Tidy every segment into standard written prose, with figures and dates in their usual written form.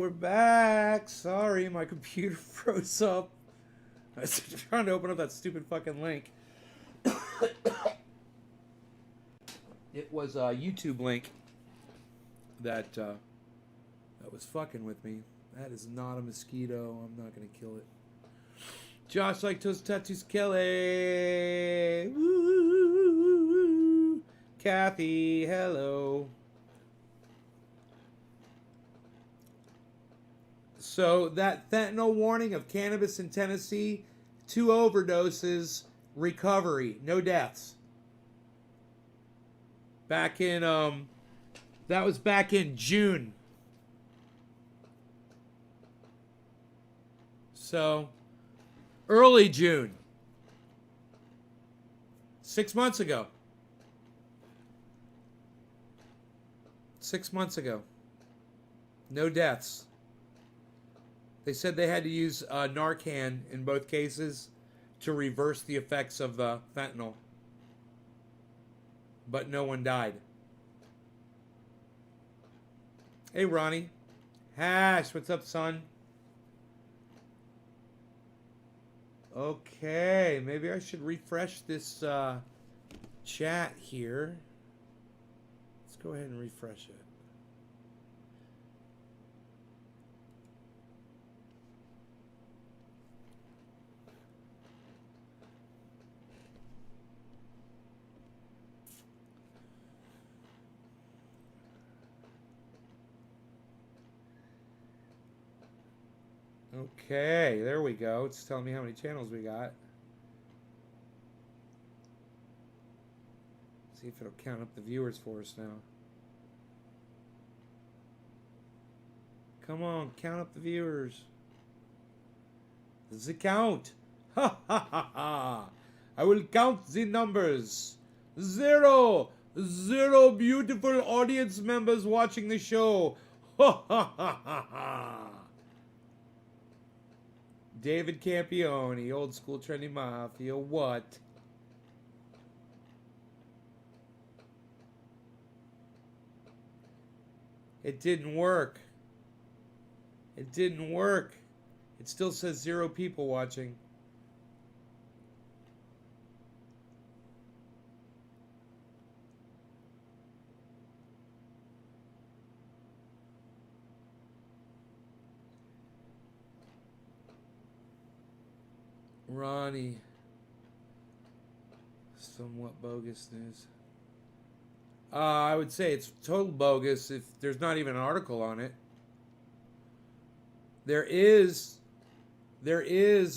We're back. Sorry, my computer froze up. I was trying to open up that stupid fucking link. It was a YouTube link that was fucking with me. That is not a mosquito. I'm not gonna kill it. Josh like toast tattoos, Kelly. Woo. Kathy, hello. So that fentanyl warning of cannabis in Tennessee, 2 overdoses, recovery, no deaths. Back in that was back in June. So early June. 6 months ago. 6 months ago. No deaths. They said they had to use Narcan in both cases to reverse the effects of the fentanyl. But no one died. Hey, Ronnie. Hash, what's up, son? Okay, maybe I should refresh this chat here. Let's go ahead and refresh it. Okay, there we go. It's telling me how many channels we got. See if it'll count up the viewers for us now. Come on, count up the viewers. Does it count? Ha ha ha ha! I will count the numbers. 0. 0 beautiful audience members watching the show. Ha ha ha ha ha! David Campione, old school trendy mafia. What? It didn't work. It didn't work. It still says 0 people watching. Ronnie. Somewhat bogus news. I would say it's total bogus if there's not even an article on it. There is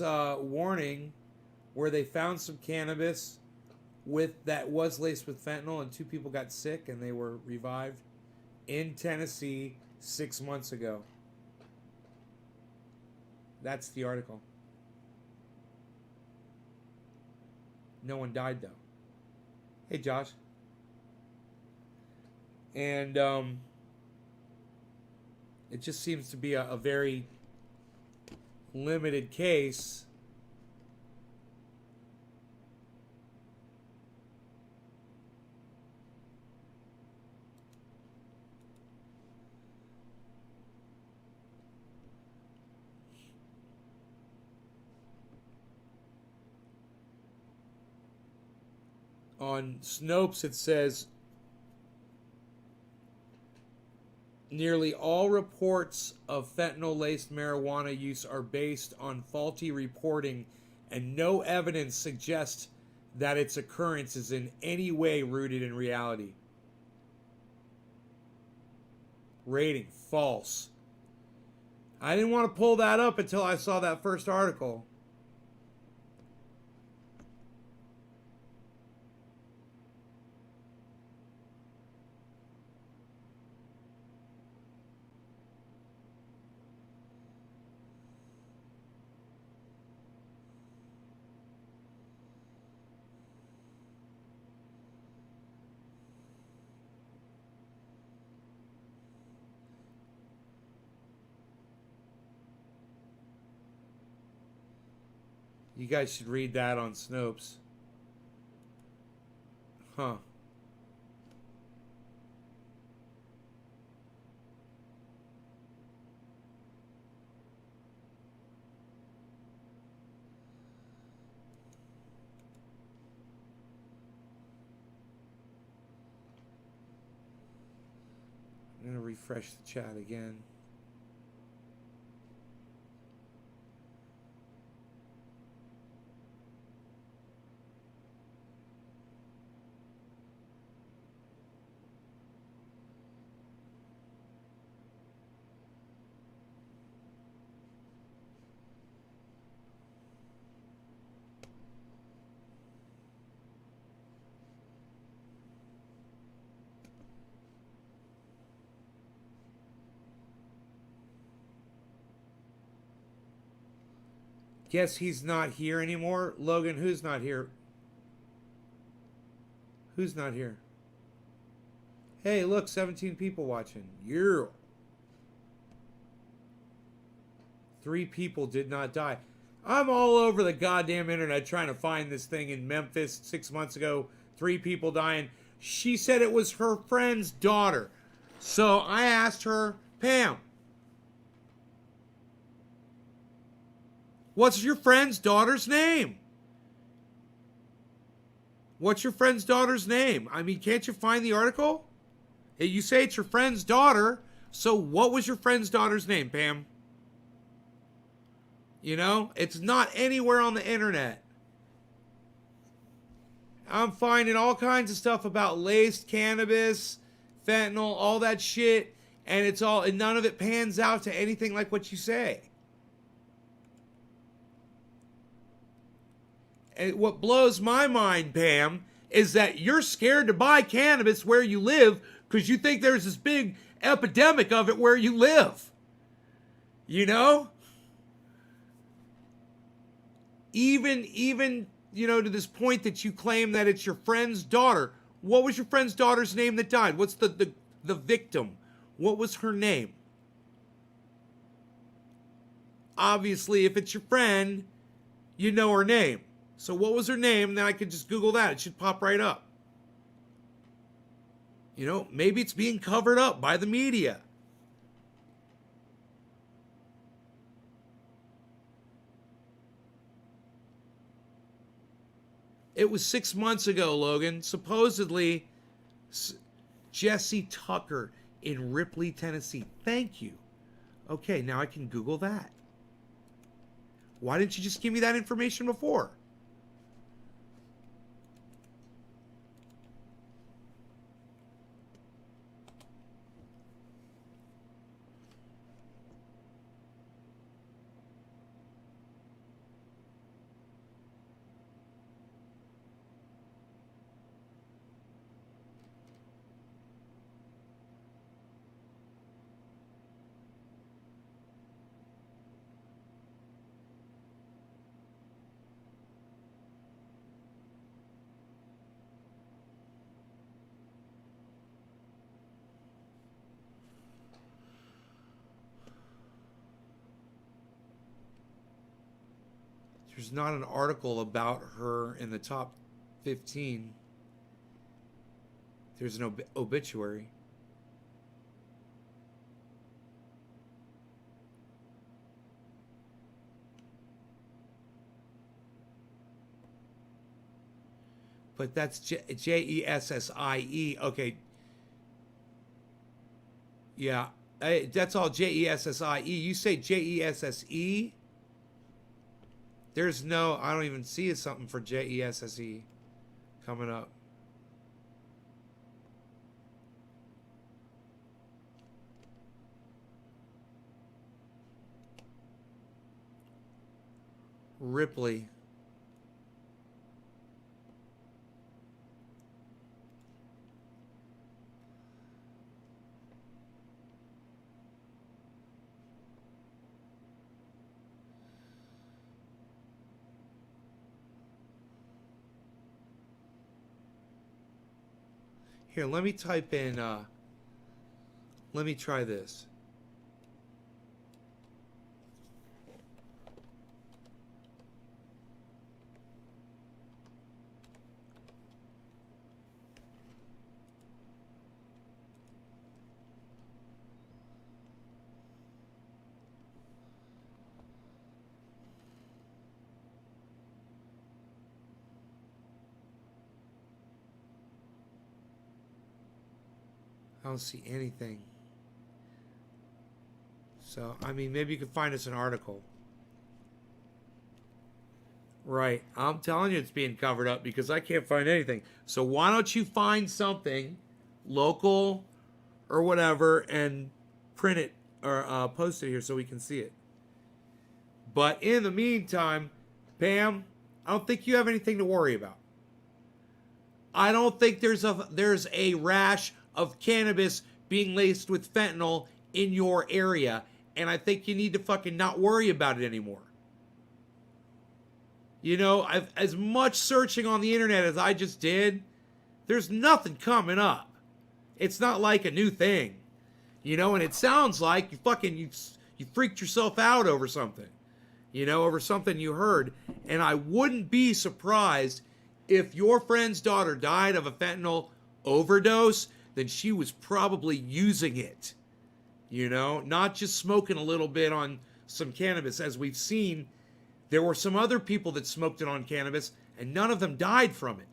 a warning where they found some cannabis that was laced with fentanyl, and 2 people got sick and they were revived in Tennessee 6 months ago. That's the article. No one died though. Hey, Josh. And it just seems to be a very limited case. On Snopes, it says nearly all reports of fentanyl-laced marijuana use are based on faulty reporting, and no evidence suggests that its occurrence is in any way rooted in reality. Rating, false. I didn't want to pull that up until I saw that first article. You guys should read that on Snopes. Huh. refresh the chat again. Guess he's not here anymore. Logan, who's not here? Who's not here? Hey, look, 17 people watching. Yeah. 3 people did not die. I'm all over the goddamn internet trying to find this thing in Memphis 6 months ago. 3 people dying. She said it was her friend's daughter. So I asked her, Pam, what's your friend's daughter's name? What's your friend's daughter's name? I mean, can't you find the article? You say it's your friend's daughter. So what was your friend's daughter's name, Pam? You know, it's not anywhere on the internet. I'm finding all kinds of stuff about laced cannabis, fentanyl, all that shit, and it's all, and none of it pans out to anything like what you say. And what blows my mind, Pam, is that you're scared to buy cannabis where you live because you think there's this big epidemic of it where you live. You know? Even, you know, to this point that you claim that it's your friend's daughter. What was your friend's daughter's name that died? What's the victim? What was her name? Obviously, if it's your friend, you know her name. So what was her name? Then I could just Google that. It should pop right up. You know, maybe it's being covered up by the media. It was 6 months ago, Logan. Supposedly, Jesse Tucker in Ripley, Tennessee. Thank you. Okay, now I can Google that. Why didn't you just give me that information before? There's not an article about her in the top 15. There's an obituary. But that's Jessie. Okay. Yeah. That's all Jessie. You say Jesse? There's no, I don't even see something for Jesse coming up. Ripley. Here, let me type in, let me try this. I don't see anything. So, I mean, maybe you could find us an article. Right. I'm telling you it's being covered up because I can't find anything. So why don't you find something local or whatever and print it or post it here so we can see it. But in the meantime, Pam, I don't think you have anything to worry about. I don't think there's a rash of cannabis being laced with fentanyl in your area, and I think you need to fucking not worry about it anymore. You know, as much searching on the internet as I just did, there's nothing coming up. It's not like a new thing. You know, and it sounds like you freaked yourself out over something. You know, over something you heard. And I wouldn't be surprised if your friend's daughter died of a fentanyl overdose, then she was probably using it. You know, not just smoking a little bit on some cannabis. As we've seen, there were some other people that smoked it on cannabis, and none of them died from it.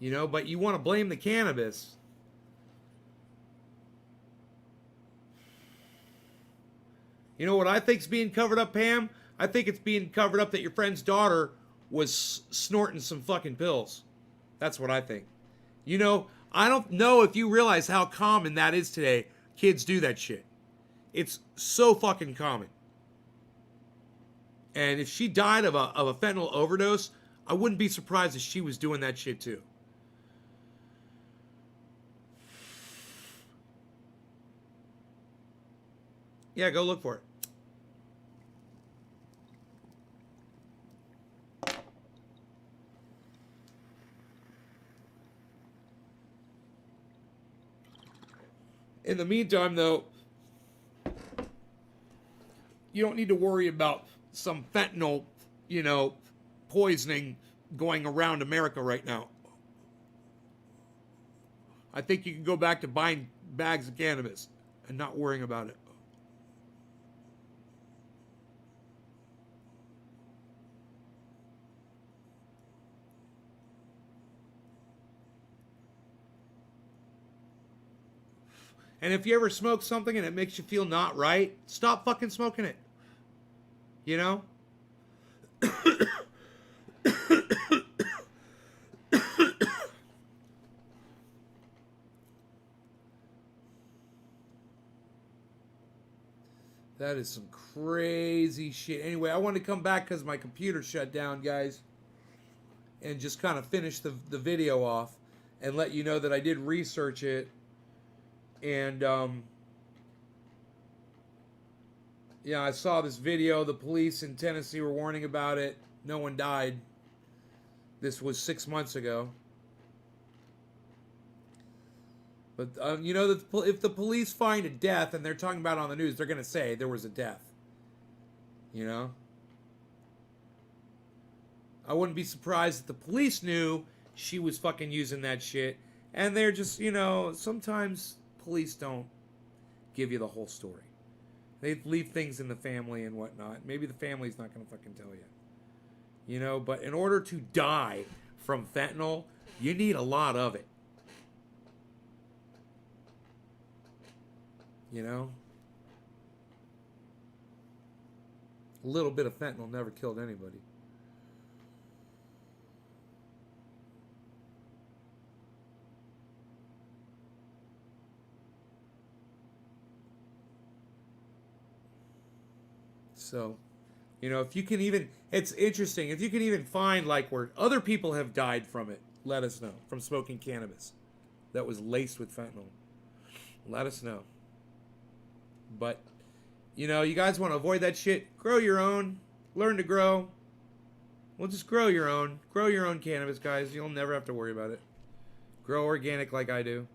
You know, but you want to blame the cannabis. You know what I think's being covered up, Pam? I think it's being covered up that your friend's daughter was snorting some fucking pills. That's what I think. You know, I don't know if you realize how common that is today. Kids do that shit. It's so fucking common. And if she died of a fentanyl overdose, I wouldn't be surprised if she was doing that shit too. Yeah, go look for it. In the meantime, though, you don't need to worry about some fentanyl, you know, poisoning going around America right now. I think you can go back to buying bags of cannabis and not worrying about it. And if you ever smoke something and it makes you feel not right, stop fucking smoking it. You know? That is some crazy shit. Anyway, I want to come back because my computer shut down, guys. And just kind of finish the video off and let you know that I did research it. And, yeah, I saw this video. The police in Tennessee were warning about it. No one died. This was 6 months ago. But, you know, if the police find a death and they're talking about it on the news, they're going to say there was a death. You know? I wouldn't be surprised if the police knew she was fucking using that shit. And they're just, you know, sometimes police don't give you the whole story. They leave things in the family and whatnot. Maybe the family's not going to fucking tell you. You know, but in order to die from fentanyl, you need a lot of it. You know? A little bit of fentanyl never killed anybody. So, you know, if you can even, it's interesting, if you can even find like where other people have died from it, let us know. From smoking cannabis that was laced with fentanyl. Let us know. But, you know, you guys want to avoid that shit, grow your own, learn to grow. Well, just grow your own. Grow your own cannabis, guys. You'll never have to worry about it. Grow organic like I do.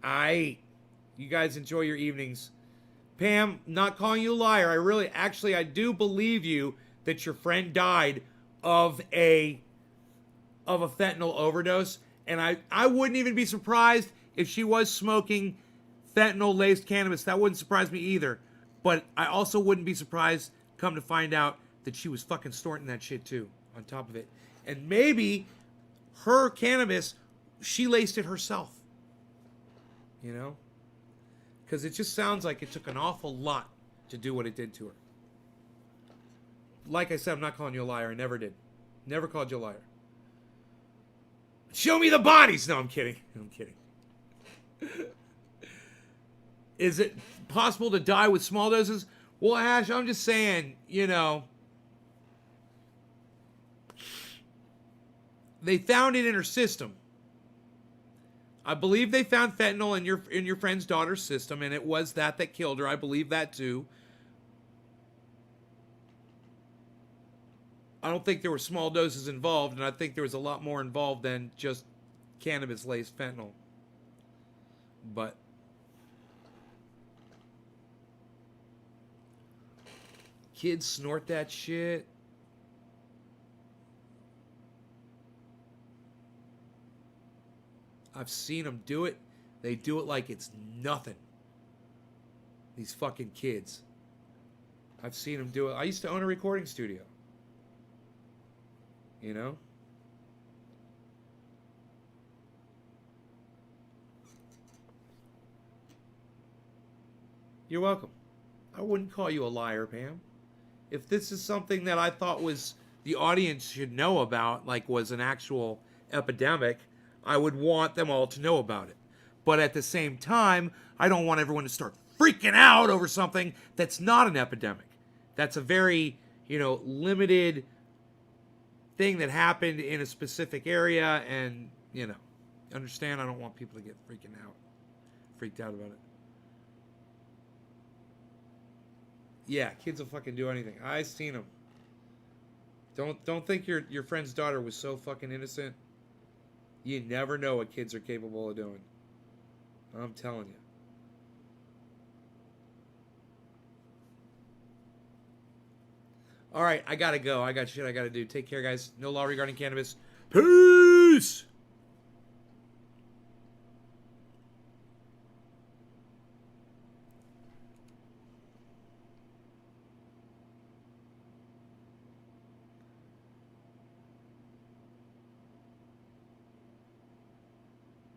You guys enjoy your evenings. Pam, not calling you a liar. I do believe you that your friend died of a fentanyl overdose. And I wouldn't even be surprised if she was smoking fentanyl-laced cannabis. That wouldn't surprise me either. But I also wouldn't be surprised, come to find out, that she was fucking snorting that shit too, on top of it. And maybe her cannabis, she laced it herself. You know? Because it just sounds like it took an awful lot to do what it did to her. Like I said, I'm not calling you a liar. I never did. Never called you a liar. Show me the bodies! No, I'm kidding. I'm kidding. Is it possible to die with small doses? Well, Ash, I'm just saying, you know, they found it in her system. I believe they found fentanyl in your friend's daughter's system, and it was that killed her. I believe that too. I don't think there were small doses involved, and I think there was a lot more involved than just cannabis-laced fentanyl. But kids snort that shit. I've seen them do it. They do it like it's nothing. These fucking kids. I've seen them do it. I used to own a recording studio. You know? You're welcome. I wouldn't call you a liar, Pam. If this is something that I thought was the audience should know about, like was an actual epidemic, I would want them all to know about it. But at the same time, I don't want everyone to start freaking out over something that's not an epidemic. That's a very, limited thing that happened in a specific area, and, understand, I don't want people to get freaked out about it. Yeah, kids will fucking do anything. I've seen them. Don't think your friend's daughter was so fucking innocent. You never know what kids are capable of doing. I'm telling you. All right, I gotta go. I got shit I gotta do. Take care, guys. No law regarding cannabis. Peace!